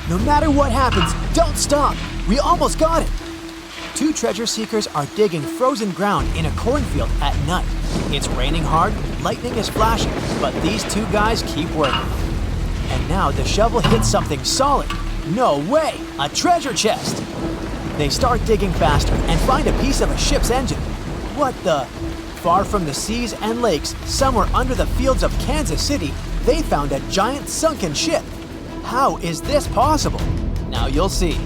No matter what happens, don't stop! We almost got it! Two treasure seekers are digging frozen ground in a cornfield at night. It's raining hard, lightning is flashing, but these two guys keep working. And now the shovel hits something solid. No way! A treasure chest! They start digging faster and find a piece of a ship's engine. What the? Far from the seas and lakes, somewhere under the fields of Kansas City, they found a giant sunken ship. How is this possible? Now you'll see.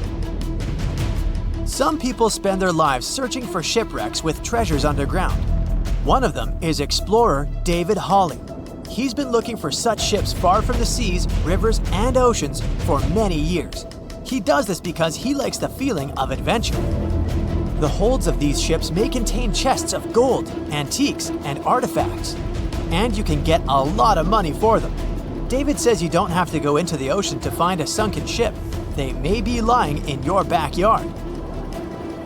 Some people spend their lives searching for shipwrecks with treasures underground. One of them is explorer David Hawley. He's been looking for such ships far from the seas, rivers, and oceans for many years. He does this because he likes the feeling of adventure. The holds of these ships may contain chests of gold, antiques, and artifacts. And you can get a lot of money for them. David says you don't have to go into the ocean to find a sunken ship. They may be lying in your backyard.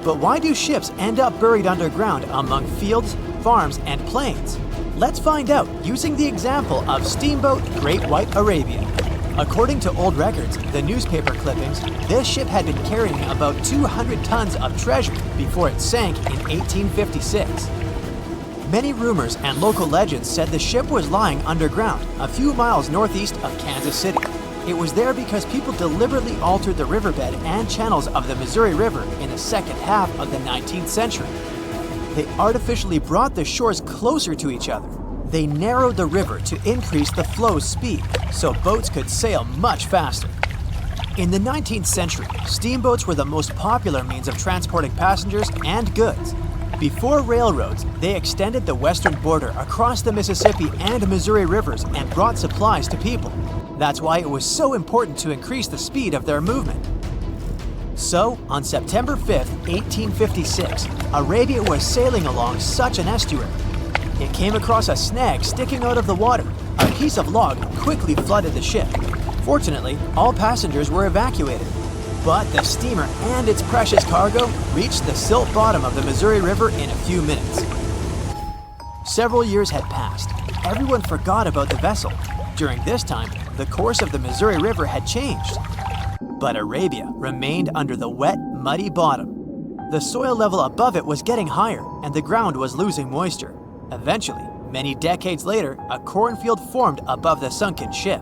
But why do ships end up buried underground among fields, farms, and plains? Let's find out using the example of Steamboat Great White Arabia. According to old records, the newspaper clippings, this ship had been carrying about 200 tons of treasure before it sank in 1856. Many rumors and local legends said the ship was lying underground, a few miles northeast of Kansas City. It was there because people deliberately altered the riverbed and channels of the Missouri River in the second half of the 19th century. They artificially brought the shores closer to each other. They narrowed the river to increase the flow's speed, so boats could sail much faster. In the 19th century, steamboats were the most popular means of transporting passengers and goods. Before railroads, they extended the western border across the Mississippi and Missouri rivers and brought supplies to people. That's why it was so important to increase the speed of their movement. So, on September 5, 1856, Arabia was sailing along such an estuary. It came across a snag sticking out of the water. A piece of log quickly flooded the ship. Fortunately, all passengers were evacuated. But the steamer and its precious cargo reached the silt bottom of the Missouri River in a few minutes. Several years had passed. Everyone forgot about the vessel. During this time, the course of the Missouri River had changed. But Arabia remained under the wet, muddy bottom. The soil level above it was getting higher, and the ground was losing moisture. Eventually, many decades later, a cornfield formed above the sunken ship.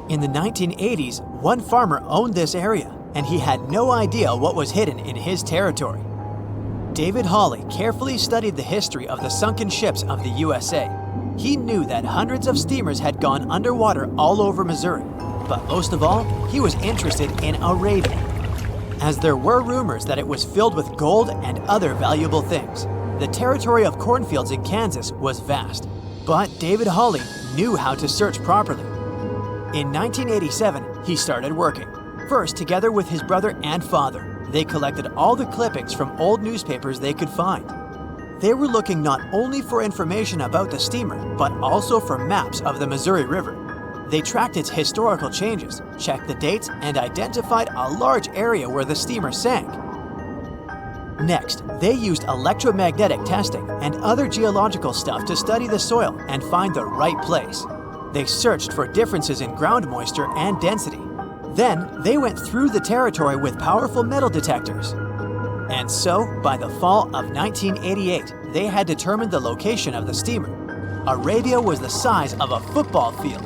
In the 1980s, one farmer owned this area, and he had no idea what was hidden in his territory. David Hawley carefully studied the history of the sunken ships of the USA. He knew that hundreds of steamers had gone underwater all over Missouri, but most of all, he was interested in Arabia, as there were rumors that it was filled with gold and other valuable things. The territory of cornfields in Kansas was vast, but David Hawley knew how to search properly. In 1987, he started working. First, together with his brother and father, they collected all the clippings from old newspapers they could find. They were looking not only for information about the steamer, but also for maps of the Missouri River. They tracked its historical changes, checked the dates, and identified a large area where the steamer sank. Next, they used electromagnetic testing and other geological stuff to study the soil and find the right place. They searched for differences in ground moisture and density. Then, they went through the territory with powerful metal detectors. And so, by the fall of 1988, they had determined the location of the steamer. Arabia was the size of a football field.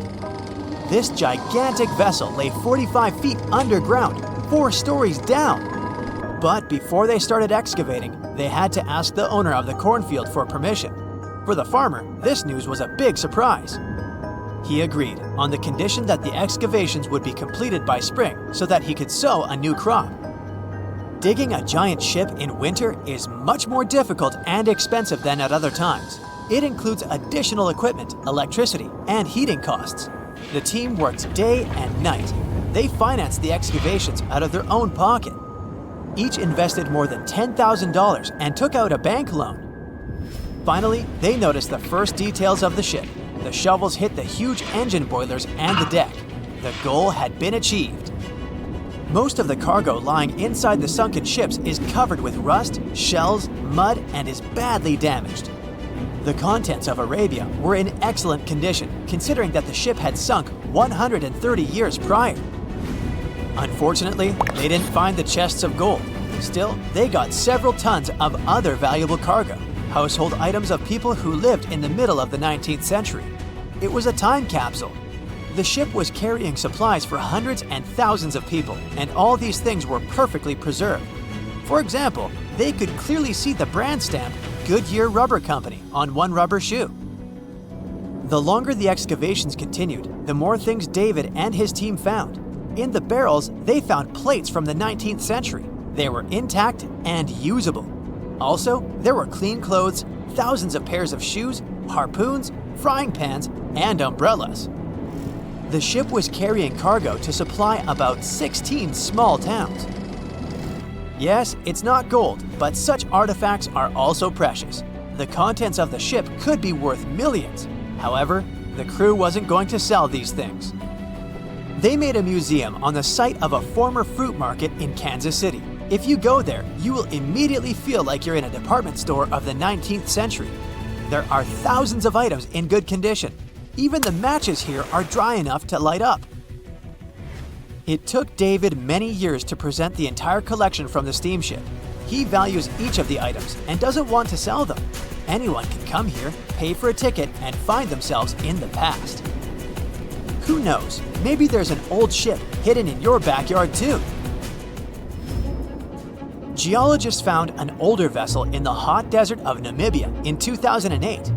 This gigantic vessel lay 45 feet underground, 4 stories down. But before they started excavating, they had to ask the owner of the cornfield for permission. For the farmer, this news was a big surprise. He agreed, on the condition that the excavations would be completed by spring so that he could sow a new crop. Digging a giant ship in winter is much more difficult and expensive than at other times. It includes additional equipment, electricity, and heating costs. The team worked day and night. They financed the excavations out of their own pocket. Each invested more than $10,000 and took out a bank loan. Finally, they noticed the first details of the ship. The shovels hit the huge engine boilers and the deck. The goal had been achieved. Most of the cargo lying inside the sunken ships is covered with rust, shells, mud, and is badly damaged. The contents of Arabia were in excellent condition, considering that the ship had sunk 130 years prior. Unfortunately, they didn't find the chests of gold. Still, they got several tons of other valuable cargo, household items of people who lived in the middle of the 19th century. It was a time capsule. The ship was carrying supplies for hundreds and thousands of people, and all these things were perfectly preserved. For example, they could clearly see the brand stamp Goodyear Rubber Company on one rubber shoe. The longer the excavations continued, the more things David and his team found. In the barrels, they found plates from the 19th century. They were intact and usable. Also, there were clean clothes, thousands of pairs of shoes, harpoons, frying pans, and umbrellas. The ship was carrying cargo to supply about 16 small towns. Yes, it's not gold, but such artifacts are also precious. The contents of the ship could be worth millions. However, the crew wasn't going to sell these things. They made a museum on the site of a former fruit market in Kansas City. If you go there, you will immediately feel like you're in a department store of the 19th century. There are thousands of items in good condition. Even the matches here are dry enough to light up. It took David many years to present the entire collection from the steamship. He values each of the items and doesn't want to sell them. Anyone can come here, pay for a ticket, and find themselves in the past. Who knows, maybe there's an old ship hidden in your backyard too. Geologists found an older vessel in the hot desert of Namibia in 2008.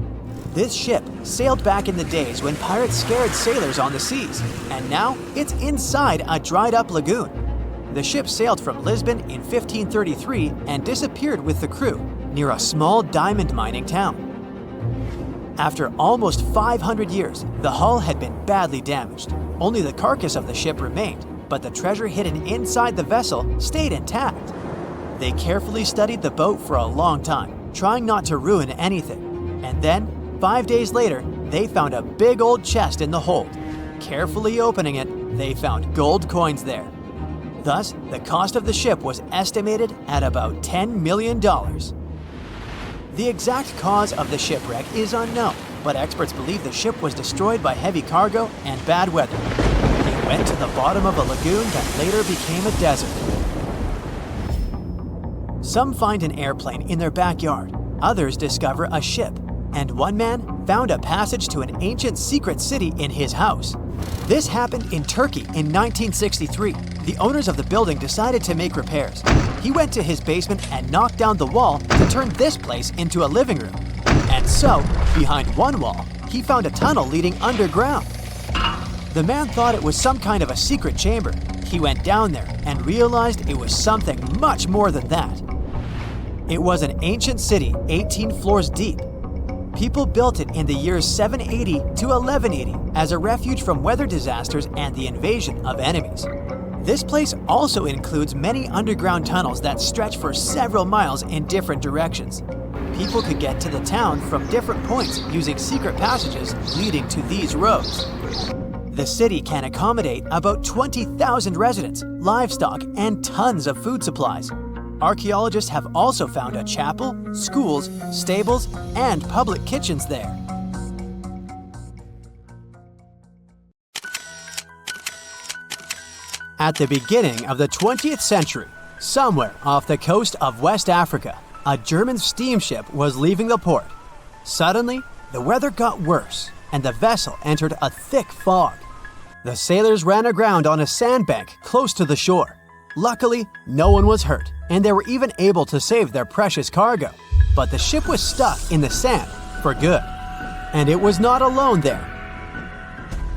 This ship sailed back in the days when pirates scared sailors on the seas, and now it's inside a dried-up lagoon. The ship sailed from Lisbon in 1533 and disappeared with the crew near a small diamond mining town. After almost 500 years, the hull had been badly damaged. Only the carcass of the ship remained, but the treasure hidden inside the vessel stayed intact. They carefully studied the boat for a long time, trying not to ruin anything. And then, 5 days later, they found a big old chest in the hold. Carefully opening it, they found gold coins there. Thus, the cost of the ship was estimated at about $10 million. The exact cause of the shipwreck is unknown, but experts believe the ship was destroyed by heavy cargo and bad weather. It went to the bottom of a lagoon that later became a desert. Some find an airplane in their backyard, others discover a ship, and one man found a passage to an ancient secret city in his house. This happened in Turkey in 1963. The owners of the building decided to make repairs. He went to his basement and knocked down the wall to turn this place into a living room. And so, behind one wall, he found a tunnel leading underground. The man thought it was some kind of a secret chamber. He went down there and realized it was something much more than that. It was an ancient city 18 floors deep. People built it in the years 780 to 1180 as a refuge from weather disasters and the invasion of enemies. This place also includes many underground tunnels that stretch for several miles in different directions. People could get to the town from different points using secret passages leading to these roads. The city can accommodate about 20,000 residents, livestock, and tons of food supplies. Archaeologists have also found a chapel, schools, stables, and public kitchens there. At the beginning of the 20th century, somewhere off the coast of West Africa, a German steamship was leaving the port. Suddenly, the weather got worse, and the vessel entered a thick fog. The sailors ran aground on a sandbank close to the shore. Luckily, no one was hurt, and they were even able to save their precious cargo. But the ship was stuck in the sand for good. And it was not alone there.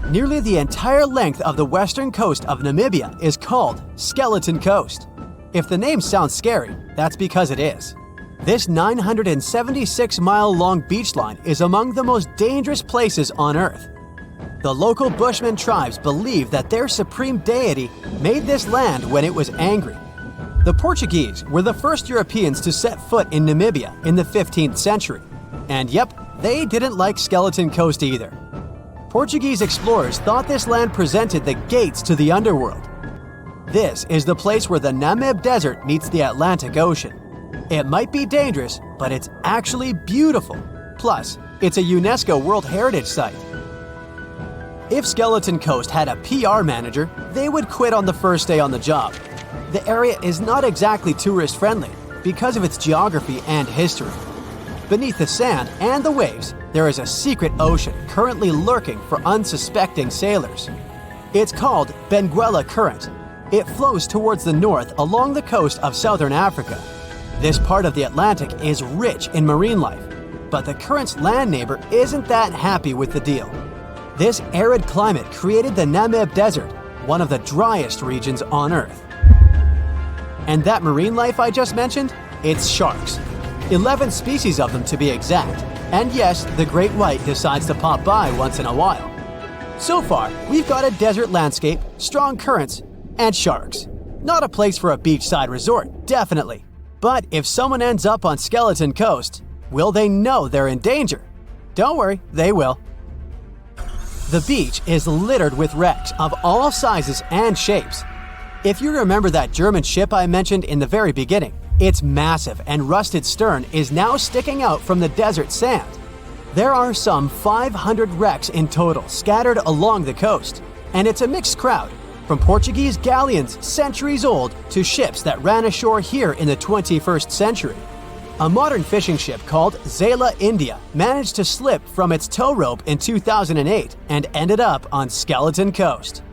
Nearly the entire length of the western coast of Namibia is called Skeleton Coast. If the name sounds scary, that's because it is. This 976-mile-long beach line is among the most dangerous places on Earth. The local Bushman tribes believe that their supreme deity made this land when it was angry. The Portuguese were the first Europeans to set foot in Namibia in the 15th century. And yep, they didn't like Skeleton Coast either. Portuguese explorers thought this land presented the gates to the underworld. This is the place where the Namib Desert meets the Atlantic Ocean. It might be dangerous, but it's actually beautiful. Plus, it's a UNESCO World Heritage Site. If Skeleton Coast had a PR manager, they would quit on the first day on the job. The area is not exactly tourist-friendly because of its geography and history. Beneath the sand and the waves, there is a secret ocean currently lurking for unsuspecting sailors. It's called Benguela Current. It flows towards the north along the coast of southern Africa. This part of the Atlantic is rich in marine life, but the current's land neighbor isn't that happy with the deal. This arid climate created the Namib Desert, one of the driest regions on Earth. And that marine life I just mentioned? It's sharks. 11 species of them to be exact. And yes, the great white decides to pop by once in a while. So far, we've got a desert landscape, strong currents, and sharks. Not a place for a beachside resort, definitely. But if someone ends up on Skeleton Coast, will they know they're in danger? Don't worry, they will. The beach is littered with wrecks of all sizes and shapes. If you remember that German ship I mentioned in the very beginning, its massive and rusted stern is now sticking out from the desert sand. There are some 500 wrecks in total scattered along the coast, and it's a mixed crowd, from Portuguese galleons centuries old to ships that ran ashore here in the 21st century. A modern fishing ship called Zela India managed to slip from its tow rope in 2008 and ended up on Skeleton Coast.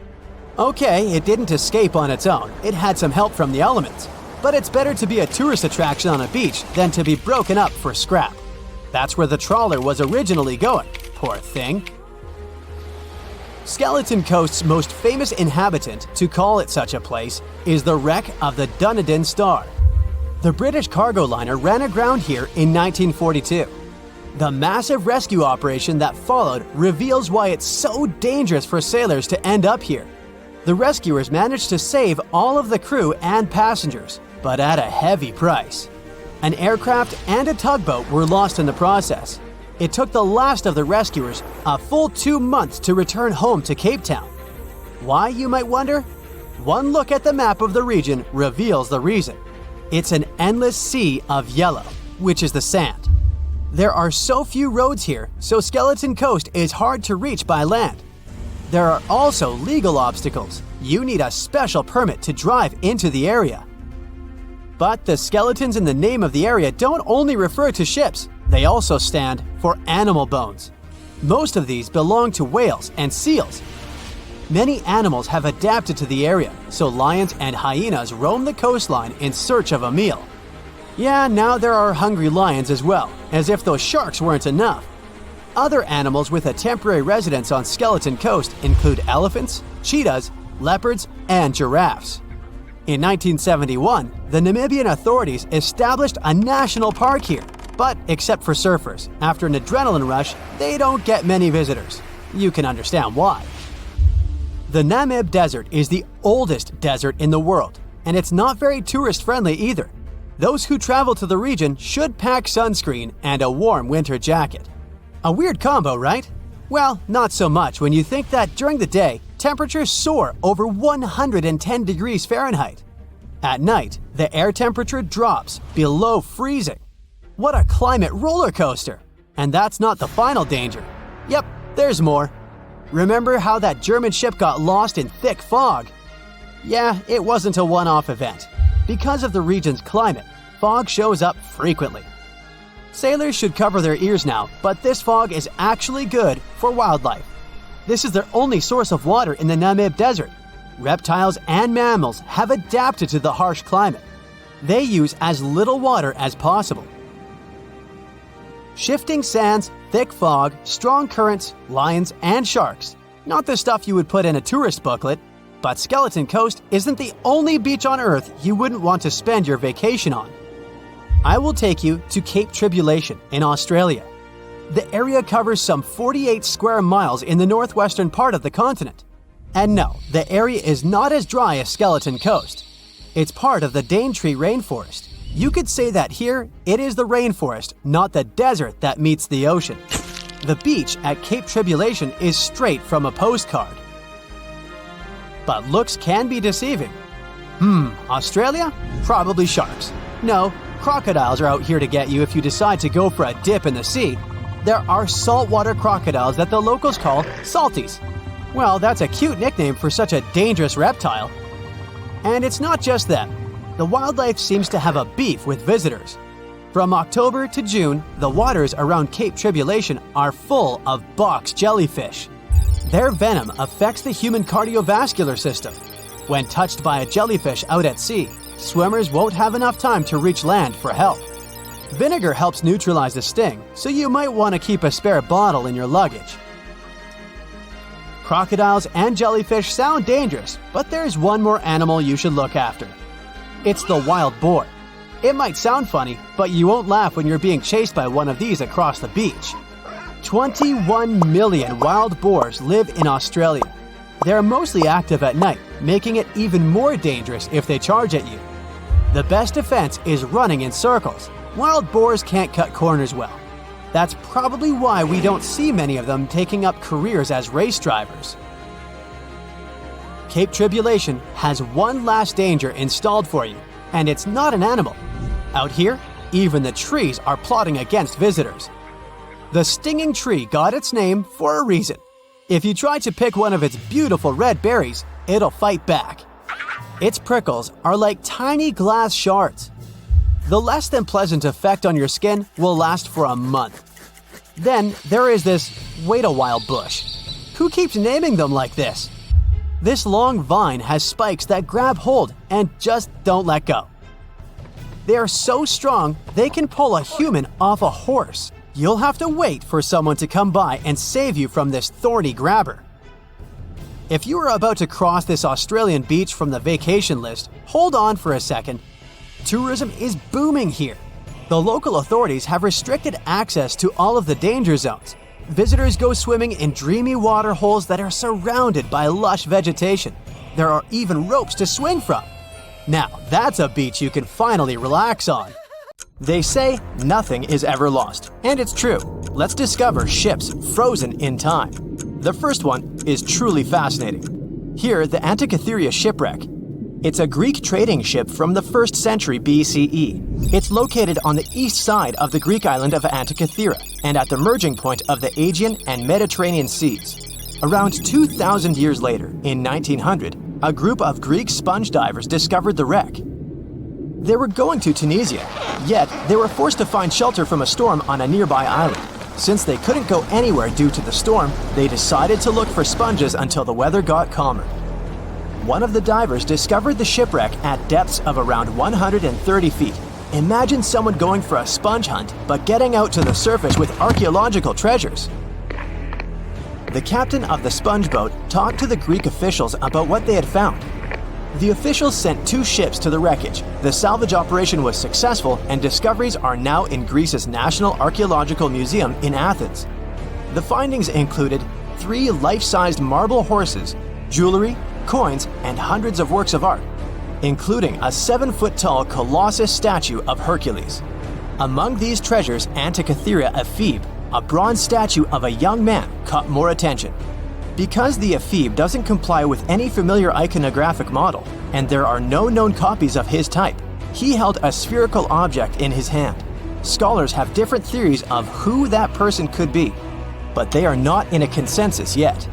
Okay, it didn't escape on its own, it had some help from the elements. But it's better to be a tourist attraction on a beach than to be broken up for scrap. That's where the trawler was originally going, poor thing. Skeleton Coast's most famous inhabitant, to call it such a place, is the wreck of the Dunedin Star. The British cargo liner ran aground here in 1942. The massive rescue operation that followed reveals why it's so dangerous for sailors to end up here. The rescuers managed to save all of the crew and passengers, but at a heavy price. An aircraft and a tugboat were lost in the process. It took the last of the rescuers a full 2 months to return home to Cape Town. Why, you might wonder? One look at the map of the region reveals the reason. It's an endless sea of yellow, which is the sand. There are so few roads here, so Skeleton Coast is hard to reach by land. There are also legal obstacles. You need a special permit to drive into the area. But the skeletons in the name of the area don't only refer to ships, they also stand for animal bones. Most of these belong to whales and seals. Many animals have adapted to the area, so lions and hyenas roam the coastline in search of a meal. Yeah, now there are hungry lions as well, as if those sharks weren't enough. Other animals with a temporary residence on Skeleton Coast include elephants, cheetahs, leopards, and giraffes. In 1971, the Namibian authorities established a national park here, but except for surfers, after an adrenaline rush, they don't get many visitors. You can understand why. The Namib Desert is the oldest desert in the world, and it's not very tourist-friendly either. Those who travel to the region should pack sunscreen and a warm winter jacket. A weird combo, right? Well, not so much when you think that during the day, temperatures soar over 110 degrees Fahrenheit. At night, the air temperature drops below freezing. What a climate roller coaster! And that's not the final danger. Yep, there's more. Remember how that German ship got lost in thick fog? Yeah, it wasn't a one-off event. Because of the region's climate, fog shows up frequently. Sailors should cover their ears now, but this fog is actually good for wildlife. This is their only source of water in the Namib Desert. Reptiles and mammals have adapted to the harsh climate. They use as little water as possible. Shifting sands, thick fog, strong currents, lions, and sharks. Not the stuff you would put in a tourist booklet, but Skeleton Coast isn't the only beach on Earth you wouldn't want to spend your vacation on. I will take you to Cape Tribulation in Australia. The area covers some 48 square miles in the northwestern part of the continent. And no, the area is not as dry as Skeleton Coast. It's part of the Daintree rainforest. You could say that here, it is the rainforest, not the desert that meets the ocean. The beach at Cape Tribulation is straight from a postcard. But looks can be deceiving. Australia? Probably sharks. No, crocodiles are out here to get you if you decide to go for a dip in the sea. There are saltwater crocodiles that the locals call salties. Well, that's a cute nickname for such a dangerous reptile. And it's not just them. The wildlife seems to have a beef with visitors. From October to June, the waters around Cape Tribulation are full of box jellyfish. Their venom affects the human cardiovascular system. When touched by a jellyfish out at sea, swimmers won't have enough time to reach land for help. Vinegar helps neutralize the sting, so you might want to keep a spare bottle in your luggage. Crocodiles and jellyfish sound dangerous, but there's one more animal you should look after. It's the wild boar. It might sound funny, but you won't laugh when you're being chased by one of these across the beach. 21 million wild boars live in Australia. They're mostly active at night, making it even more dangerous if they charge at you. The best defense is running in circles. Wild boars can't cut corners well. That's probably why we don't see many of them taking up careers as race drivers. Cape Tribulation has one last danger installed for you, and it's not an animal. Out here, even the trees are plotting against visitors. The stinging tree got its name for a reason. If you try to pick one of its beautiful red berries, it'll fight back. Its prickles are like tiny glass shards. The less than pleasant effect on your skin will last for a month. Then there is this wait a while bush. Who keeps naming them like this? This long vine has spikes that grab hold and just don't let go. They are so strong they can pull a human off a horse. You'll have to wait for someone to come by and save you from this thorny grabber. If you are about to cross this Australian beach from the vacation list, hold on for a second. Tourism is booming here. The local authorities have restricted access to all of the danger zones. Visitors go swimming in dreamy water holes that are surrounded by lush vegetation. There are even ropes to swing from. Now, that's a beach you can finally relax on. They say nothing is ever lost, and it's true. Let's discover ships frozen in time. The first one is truly fascinating. Here, the Antikythera Shipwreck. It's a Greek trading ship from the 1st century BCE. It's located on the east side of the Greek island of Antikythera and at the merging point of the Aegean and Mediterranean seas. Around 2,000 years later, in 1900, a group of Greek sponge divers discovered the wreck. They were going to Tunisia, yet they were forced to find shelter from a storm on a nearby island. Since they couldn't go anywhere due to the storm, they decided to look for sponges until the weather got calmer. One of the divers discovered the shipwreck at depths of around 130 feet. Imagine someone going for a sponge hunt, but getting out to the surface with archaeological treasures. The captain of the sponge boat talked to the Greek officials about what they had found. The officials sent 2 ships to the wreckage. The salvage operation was successful, and discoveries are now in Greece's National Archaeological Museum in Athens. The findings included 3 life-sized marble horses, jewelry, coins, and hundreds of works of art, including a 7-foot-tall Colossus statue of Hercules. Among these treasures, Antikythera ephebe, a bronze statue of a young man, caught more attention. Because the ephebe doesn't comply with any familiar iconographic model, and there are no known copies of his type, he held a spherical object in his hand. Scholars have different theories of who that person could be, but they are not in a consensus yet.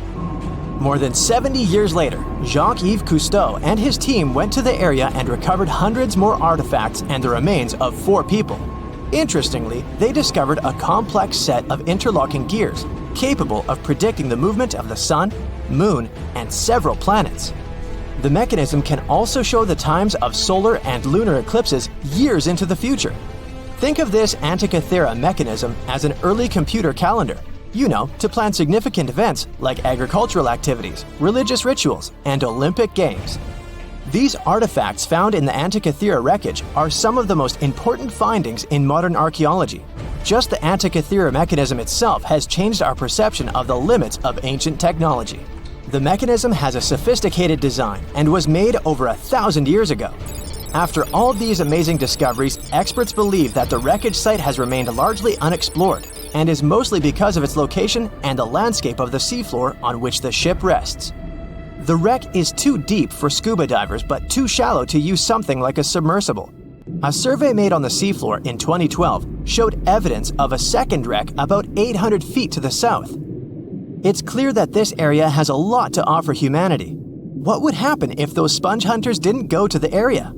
More than 70 years later, Jacques-Yves Cousteau and his team went to the area and recovered hundreds more artifacts and the remains of 4 people. Interestingly, they discovered a complex set of interlocking gears, capable of predicting the movement of the sun, moon, and several planets. The mechanism can also show the times of solar and lunar eclipses years into the future. Think of this Antikythera mechanism as an early computer calendar, to plan significant events like agricultural activities, religious rituals, and Olympic Games. These artifacts found in the Antikythera wreckage are some of the most important findings in modern archaeology. Just the Antikythera mechanism itself has changed our perception of the limits of ancient technology. The mechanism has a sophisticated design and was made over 1,000 years ago. After all these amazing discoveries, experts believe that the wreckage site has remained largely unexplored and is mostly because of its location and the landscape of the seafloor on which the ship rests. The wreck is too deep for scuba divers but too shallow to use something like a submersible. A survey made on the seafloor in 2012 showed evidence of a second wreck about 800 feet to the south. It's clear that this area has a lot to offer humanity. What would happen if those sponge hunters didn't go to the area?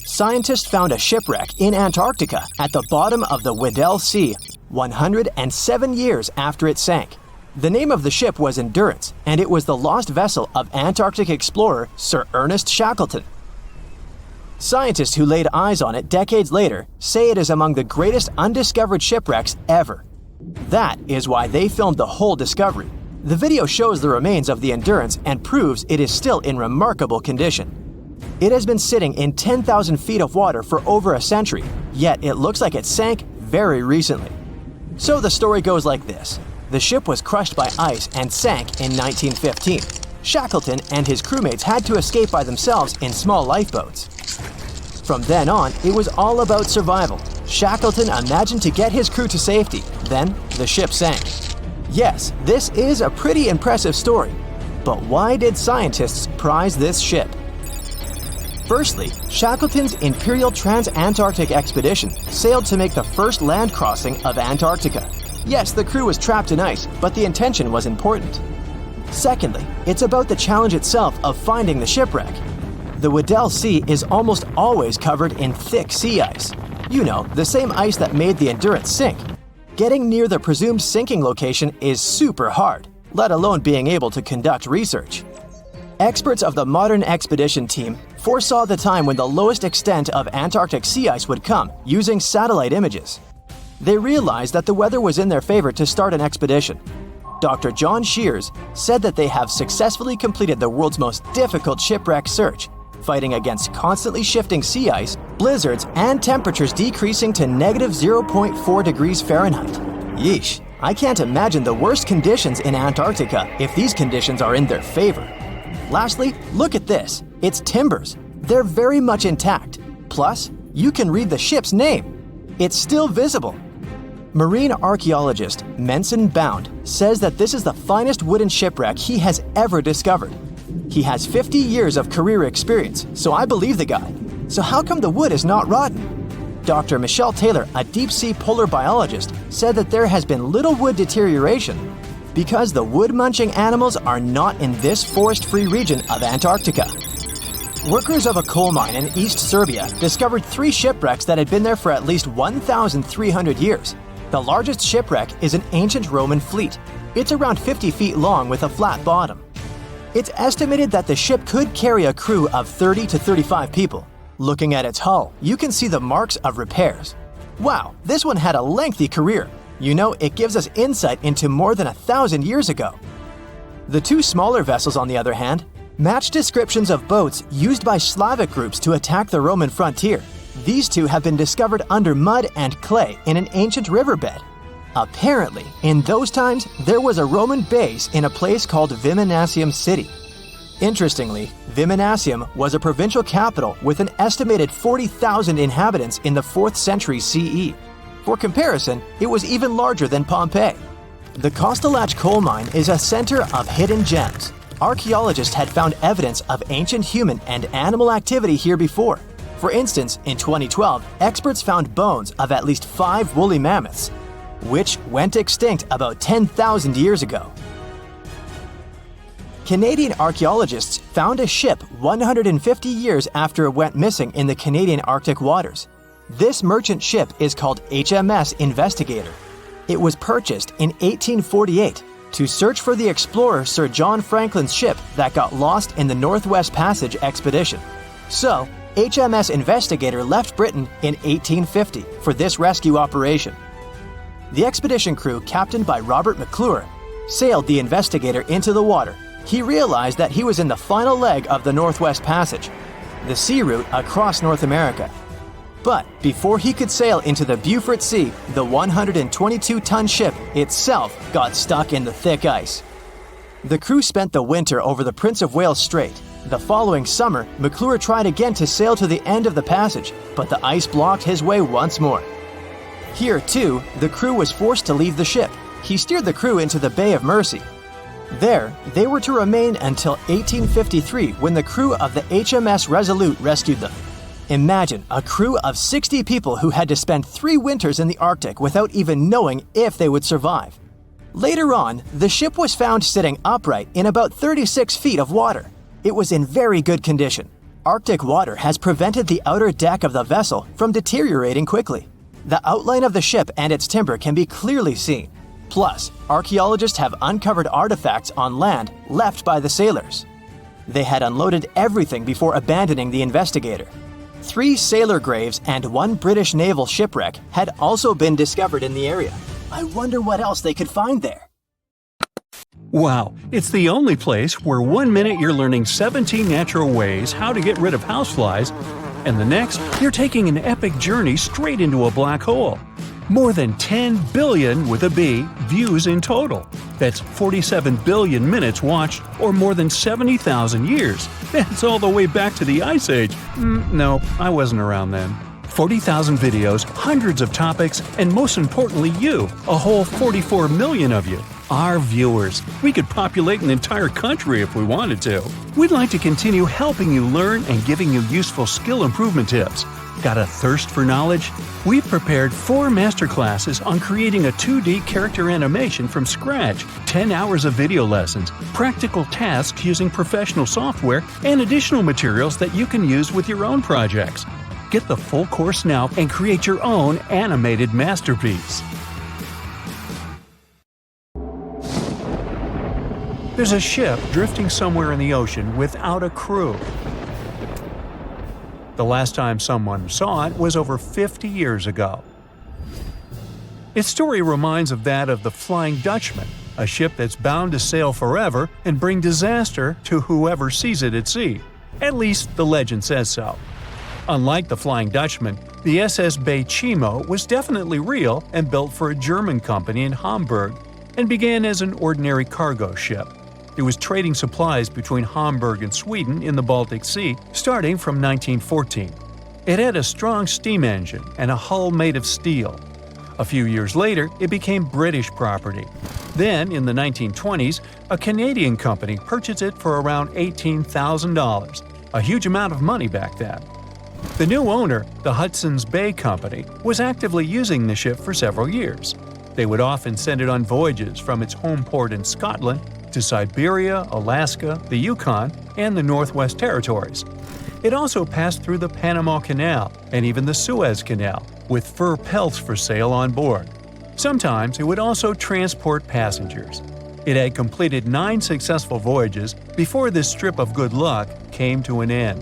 Scientists found a shipwreck in Antarctica at the bottom of the Weddell Sea 107 years after it sank. The name of the ship was Endurance, and it was the lost vessel of Antarctic explorer Sir Ernest Shackleton. Scientists who laid eyes on it decades later say it is among the greatest undiscovered shipwrecks ever. That is why they filmed the whole discovery. The video shows the remains of the Endurance and proves it is still in remarkable condition. It has been sitting in 10,000 feet of water for over a century, yet it looks like it sank very recently. So the story goes like this. The ship was crushed by ice and sank in 1915. Shackleton and his crewmates had to escape by themselves in small lifeboats. From then on, it was all about survival. Shackleton imagined to get his crew to safety. Then, the ship sank. Yes, this is a pretty impressive story. But why did scientists prize this ship? Firstly, Shackleton's Imperial Trans-Antarctic Expedition sailed to make the first land crossing of Antarctica. Yes, the crew was trapped in ice, but the intention was important. Secondly, it's about the challenge itself of finding the shipwreck. The Weddell Sea is almost always covered in thick sea ice. You know, the same ice that made the Endurance sink. Getting near the presumed sinking location is super hard, let alone being able to conduct research. Experts of the modern expedition team foresaw the time when the lowest extent of Antarctic sea ice would come using satellite images. They realized that the weather was in their favor to start an expedition. Dr. John Shears said that they have successfully completed the world's most difficult shipwreck search, fighting against constantly shifting sea ice, blizzards, and temperatures decreasing to negative 0.4 degrees Fahrenheit. Yeesh, I can't imagine the worst conditions in Antarctica if these conditions are in their favor. Lastly, look at this. It's timbers. They're very much intact. Plus, you can read the ship's name. It's still visible. Marine archaeologist Menson Bound says that this is the finest wooden shipwreck he has ever discovered. He has 50 years of career experience, so I believe the guy. So how come the wood is not rotten? Dr. Michelle Taylor, a deep-sea polar biologist, said that there has been little wood deterioration because the wood-munching animals are not in this forest-free region of Antarctica. Workers of a coal mine in East Serbia discovered 3 shipwrecks that had been there for at least 1,300 years. The largest shipwreck is an ancient Roman fleet. It's around 50 feet long with a flat bottom. It's estimated that the ship could carry a crew of 30 to 35 people. Looking at its hull, you can see the marks of repairs. Wow, this one had a lengthy career. You know, it gives us insight into more than 1,000 years ago. The 2 smaller vessels, on the other hand, match descriptions of boats used by Slavic groups to attack the Roman frontier. These 2 have been discovered under mud and clay in an ancient riverbed. Apparently, in those times, there was a Roman base in a place called Viminacium City. Interestingly, Viminacium was a provincial capital with an estimated 40,000 inhabitants in the 4th century CE. For comparison, it was even larger than Pompeii. The Kostelach coal mine is a center of hidden gems. Archaeologists had found evidence of ancient human and animal activity here before. For instance, in 2012, experts found bones of at least 5 woolly mammoths, which went extinct about 10,000 years ago. Canadian archaeologists found a ship 150 years after it went missing in the Canadian Arctic waters. This merchant ship is called HMS Investigator. It was purchased in 1848 to search for the explorer Sir John Franklin's ship that got lost in the Northwest Passage expedition. So, HMS Investigator left Britain in 1850 for this rescue operation. The expedition crew, captained by Robert McClure, sailed the Investigator into the water. He realized that he was in the final leg of the Northwest Passage, the sea route across North America. But before he could sail into the Beaufort Sea, the 122-ton ship itself got stuck in the thick ice. The crew spent the winter over the Prince of Wales Strait. The following summer, McClure tried again to sail to the end of the passage, but the ice blocked his way once more. Here, too, the crew was forced to leave the ship. He steered the crew into the Bay of Mercy. There, they were to remain until 1853 when the crew of the HMS Resolute rescued them. Imagine a crew of 60 people who had to spend 3 winters in the Arctic without even knowing if they would survive. Later on, the ship was found sitting upright in about 36 feet of water. It was in very good condition. Arctic water has prevented the outer deck of the vessel from deteriorating quickly. The outline of the ship and its timber can be clearly seen. Plus, archaeologists have uncovered artifacts on land left by the sailors. They had unloaded everything before abandoning the Investigator. 3 sailor graves and 1 British naval shipwreck had also been discovered in the area. I wonder what else they could find there. Wow, it's the only place where 1 minute you're learning 17 natural ways how to get rid of houseflies, and the next, you're taking an epic journey straight into a black hole. More than 10 billion with a B views in total. That's 47 billion minutes watched, or more than 70,000 years. That's all the way back to the Ice Age. No, I wasn't around then. 40,000 videos, hundreds of topics, and most importantly you, a whole 44 million of you. Our viewers. We could populate an entire country if we wanted to. We'd like to continue helping you learn and giving you useful skill improvement tips. Got a thirst for knowledge? We've prepared 4 masterclasses on creating a 2D character animation from scratch, 10 hours of video lessons, practical tasks using professional software, and additional materials that you can use with your own projects. Get the full course now and create your own animated masterpiece. There's a ship drifting somewhere in the ocean without a crew. The last time someone saw it was over 50 years ago. Its story reminds of that of the Flying Dutchman, a ship that's bound to sail forever and bring disaster to whoever sees it at sea. At least the legend says so. Unlike the Flying Dutchman, the SS Baychimo was definitely real and built for a German company in Hamburg and began as an ordinary cargo ship. It was trading supplies between Hamburg and Sweden in the Baltic Sea starting from 1914. It had a strong steam engine and a hull made of steel. A few years later, it became British property. Then, in the 1920s, a Canadian company purchased it for around $18,000, a huge amount of money back then. The new owner, the Hudson's Bay Company, was actively using the ship for several years. They would often send it on voyages from its home port in Scotland to Siberia, Alaska, the Yukon, and the Northwest Territories. It also passed through the Panama Canal and even the Suez Canal, with fur pelts for sale on board. Sometimes it would also transport passengers. It had completed 9 successful voyages before this strip of good luck came to an end.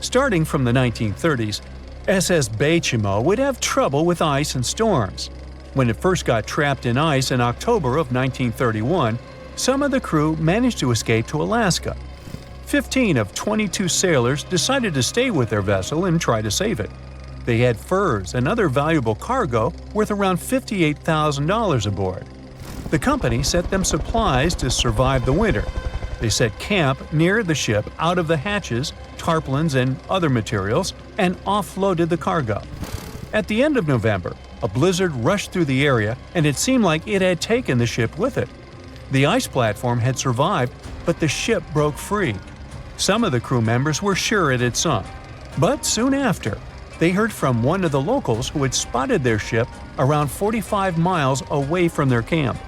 Starting from the 1930s, SS Baychimo would have trouble with ice and storms. When it first got trapped in ice in October of 1931, some of the crew managed to escape to Alaska. 15 of 22 sailors decided to stay with their vessel and try to save it. They had furs and other valuable cargo worth around $58,000 aboard. The company sent them supplies to survive the winter. They set camp near the ship out of the hatches, tarpaulins, and other materials, and offloaded the cargo. At the end of November, a blizzard rushed through the area, and it seemed like it had taken the ship with it. The ice platform had survived, but the ship broke free. Some of the crew members were sure it had sunk. But soon after, they heard from one of the locals who had spotted their ship around 45 miles away from their camp.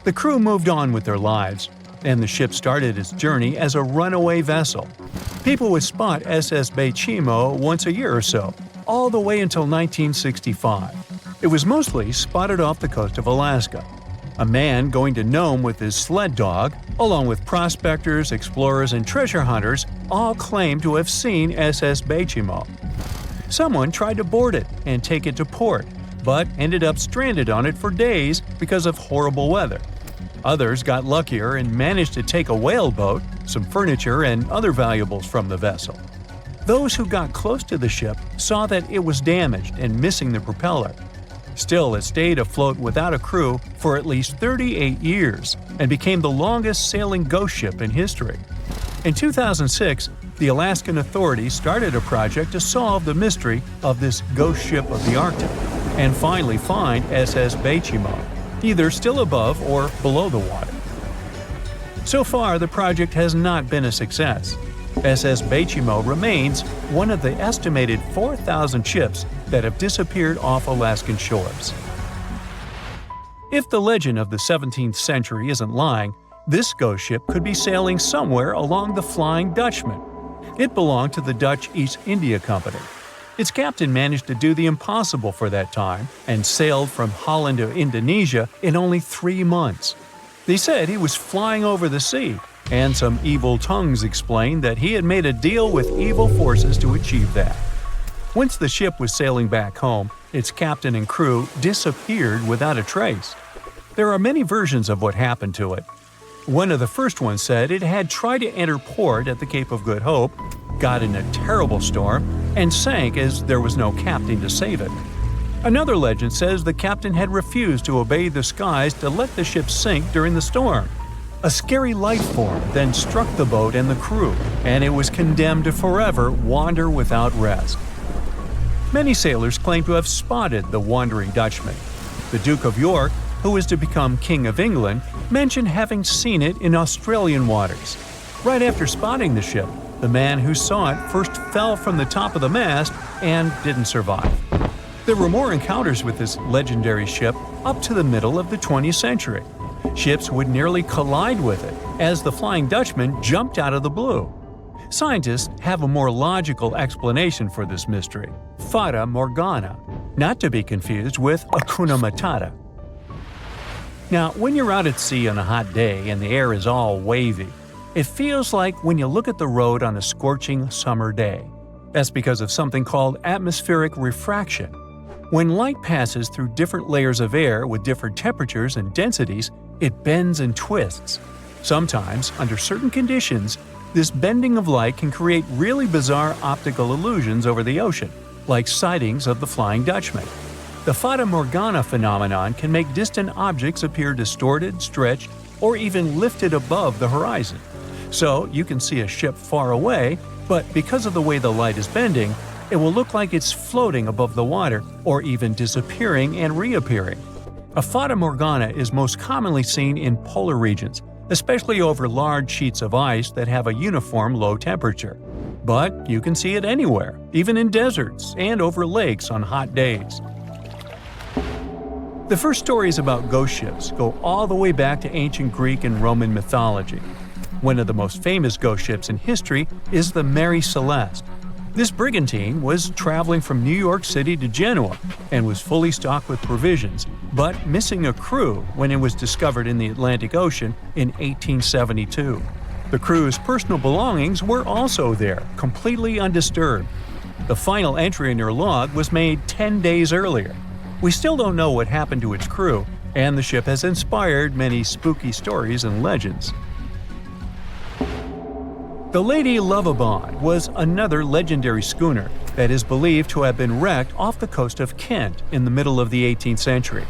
The crew moved on with their lives, and the ship started its journey as a runaway vessel. People would spot SS Baychimo once a year or so, all the way until 1965. It was mostly spotted off the coast of Alaska. A man going to Nome with his sled dog, along with prospectors, explorers, and treasure hunters, all claimed to have seen SS Baychimo. Someone tried to board it and take it to port, but ended up stranded on it for days because of horrible weather. Others got luckier and managed to take a whaleboat, some furniture, and other valuables from the vessel. Those who got close to the ship saw that it was damaged and missing the propeller. Still, it stayed afloat without a crew for at least 38 years and became the longest sailing ghost ship in history. In 2006, the Alaskan authorities started a project to solve the mystery of this ghost ship of the Arctic and finally find SS Baychimo, either still above or below the water. So far, the project has not been a success. SS Baychimo remains one of the estimated 4,000 ships that have disappeared off Alaskan shores. If the legend of the 17th century isn't lying, this ghost ship could be sailing somewhere along the Flying Dutchman. It belonged to the Dutch East India Company. Its captain managed to do the impossible for that time and sailed from Holland to Indonesia in only 3 months. They said he was flying over the sea, and some evil tongues explained that he had made a deal with evil forces to achieve that. Once the ship was sailing back home, its captain and crew disappeared without a trace. There are many versions of what happened to it. One of the first ones said it had tried to enter port at the Cape of Good Hope, got in a terrible storm, and sank as there was no captain to save it. Another legend says the captain had refused to obey the skies to let the ship sink during the storm. A scary life form then struck the boat and the crew, and it was condemned to forever wander without rest. Many sailors claim to have spotted the wandering Dutchman. The Duke of York, who was to become King of England, mentioned having seen it in Australian waters. Right after spotting the ship, the man who saw it first fell from the top of the mast and didn't survive. There were more encounters with this legendary ship up to the middle of the 20th century. Ships would nearly collide with it as the Flying Dutchman jumped out of the blue. Scientists have a more logical explanation for this mystery: Fata Morgana, not to be confused with Hakuna Matata. Now, when you're out at sea on a hot day and the air is all wavy, it feels like when you look at the road on a scorching summer day. That's because of something called atmospheric refraction. When light passes through different layers of air with different temperatures and densities, it bends and twists. Sometimes, under certain conditions, this bending of light can create really bizarre optical illusions over the ocean, like sightings of the Flying Dutchman. The Fata Morgana phenomenon can make distant objects appear distorted, stretched, or even lifted above the horizon. So you can see a ship far away, but because of the way the light is bending, it will look like it's floating above the water or even disappearing and reappearing. A Fata Morgana is most commonly seen in polar regions, especially over large sheets of ice that have a uniform low temperature. But you can see it anywhere, even in deserts and over lakes on hot days. The first stories about ghost ships go all the way back to ancient Greek and Roman mythology. One of the most famous ghost ships in history is the Mary Celeste. This brigantine was traveling from New York City to Genoa and was fully stocked with provisions, but missing a crew when it was discovered in the Atlantic Ocean in 1872. The crew's personal belongings were also there, completely undisturbed. The final entry in their log was made 10 days earlier. We still don't know what happened to its crew, and the ship has inspired many spooky stories and legends. The Lady Lovibond was another legendary schooner that is believed to have been wrecked off the coast of Kent in the middle of the 18th century.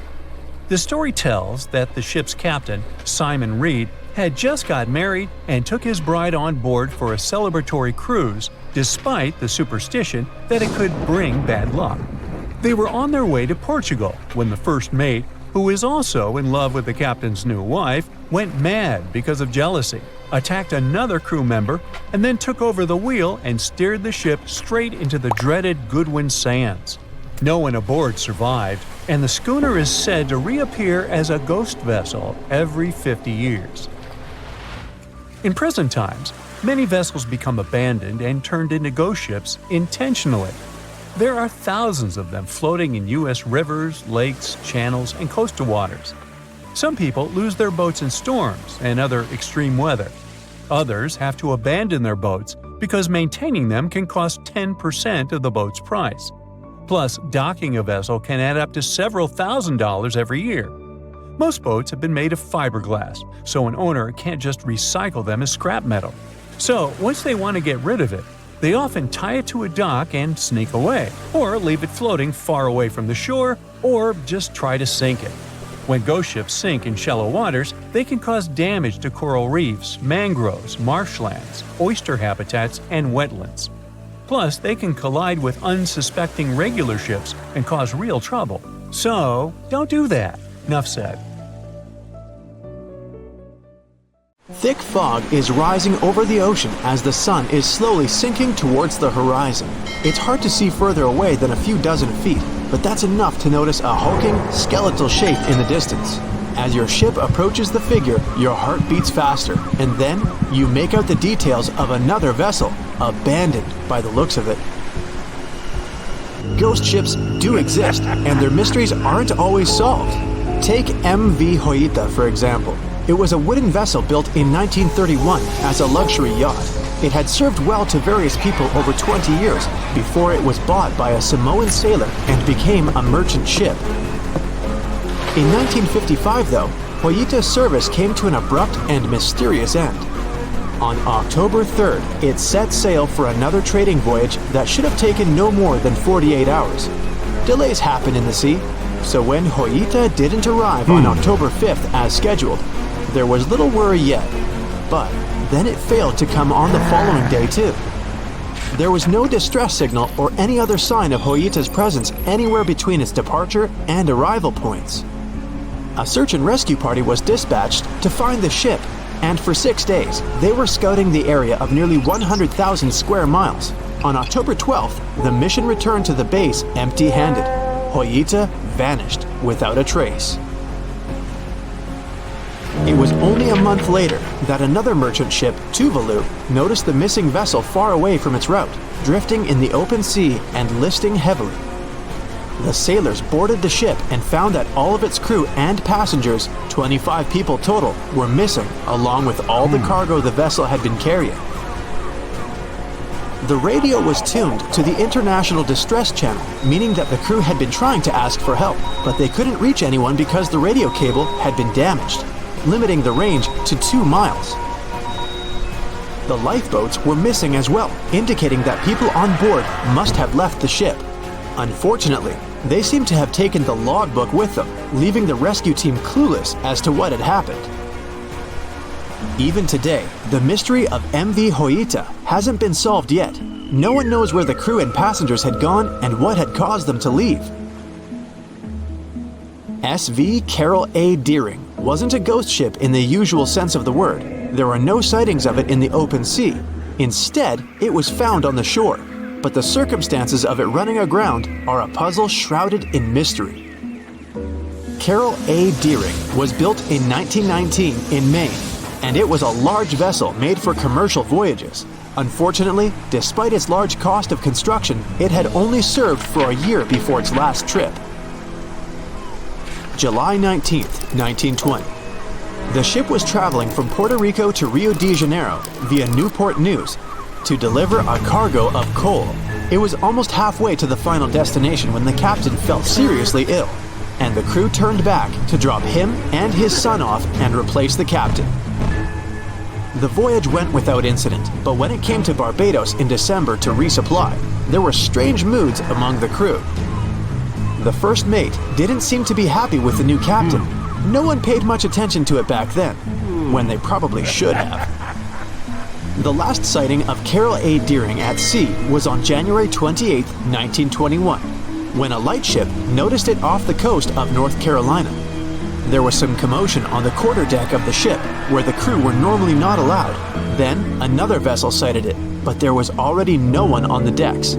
The story tells that the ship's captain, Simon Reed, had just got married and took his bride on board for a celebratory cruise, despite the superstition that it could bring bad luck. They were on their way to Portugal when the first mate, who is also in love with the captain's new wife, went mad because of jealousy, attacked another crew member, and then took over the wheel and steered the ship straight into the dreaded Goodwin Sands. No one aboard survived, and the schooner is said to reappear as a ghost vessel every 50 years. In present times, many vessels become abandoned and turned into ghost ships intentionally. There are thousands of them floating in U.S. rivers, lakes, channels, and coastal waters. Some people lose their boats in storms and other extreme weather. Others have to abandon their boats because maintaining them can cost 10% of the boat's price. Plus, docking a vessel can add up to several $1,000s every year. Most boats have been made of fiberglass, so an owner can't just recycle them as scrap metal. So, once they want to get rid of it, they often tie it to a dock and sneak away, or leave it floating far away from the shore, or just try to sink it. When ghost ships sink in shallow waters, they can cause damage to coral reefs, mangroves, marshlands, oyster habitats, and wetlands. Plus, they can collide with unsuspecting regular ships and cause real trouble. So, don't do that. Enough said. Thick fog is rising over the ocean as the sun is slowly sinking towards the horizon. It's hard to see further away than a few dozen feet, but that's enough to notice a hulking, skeletal shape in the distance. As your ship approaches the figure, your heart beats faster, and then you make out the details of another vessel, abandoned by the looks of it. Ghost ships do exist, and their mysteries aren't always solved. Take MV Joyita, for example. It was a wooden vessel built in 1931 as a luxury yacht. It had served well to various people over 20 years before it was bought by a Samoan sailor and became a merchant ship. In 1955, though, Joyita's service came to an abrupt and mysterious end. On October 3rd, it set sail for another trading voyage that should have taken no more than 48 hours. Delays happen in the sea, so when Joyita didn't arrive on October 5th as scheduled, there was little worry yet. But then it failed to come on the following day too. There was no distress signal or any other sign of Joyita's presence anywhere between its departure and arrival points. A search and rescue party was dispatched to find the ship, and for 6 days, they were scouting the area of nearly 100,000 square miles. On October 12th, the mission returned to the base empty-handed. Joyita vanished without a trace. It was only a month later that another merchant ship, Tuvalu, noticed the missing vessel far away from its route, drifting in the open sea and listing heavily. The sailors boarded the ship and found that all of its crew and passengers, 25 people total, were missing, along with all the cargo the vessel had been carrying. The radio was tuned to the International Distress Channel, meaning that the crew had been trying to ask for help, but they couldn't reach anyone because the radio cable had been damaged, limiting the range to 2 miles. The lifeboats were missing as well, indicating that people on board must have left the ship. Unfortunately, they seem to have taken the logbook with them, leaving the rescue team clueless as to what had happened. Even today, the mystery of MV Joyita hasn't been solved yet. No one knows where the crew and passengers had gone and what had caused them to leave. SV Carroll A Deering wasn't a ghost ship in the usual sense of the word. There are no sightings of it in the open sea. Instead, it was found on the shore. But the circumstances of it running aground are a puzzle shrouded in mystery. Carroll A. Deering was built in 1919 in Maine, and it was a large vessel made for commercial voyages. Unfortunately, despite its large cost of construction, it had only served for a year before its last trip. July 19th, 1920. The ship was traveling from Puerto Rico to Rio de Janeiro via Newport News to deliver a cargo of coal. It was almost halfway to the final destination when the captain fell seriously ill, and the crew turned back to drop him and his son off and replace the captain. The voyage went without incident, but when it came to Barbados in December to resupply, there were strange moods among the crew. The first mate didn't seem to be happy with the new captain. No one paid much attention to it back then, when they probably should have. The last sighting of Carroll A. Deering at sea was on January 28, 1921, when a lightship noticed it off the coast of North Carolina. There was some commotion on the quarterdeck of the ship, where the crew were normally not allowed. Then, another vessel sighted it, but there was already no one on the decks.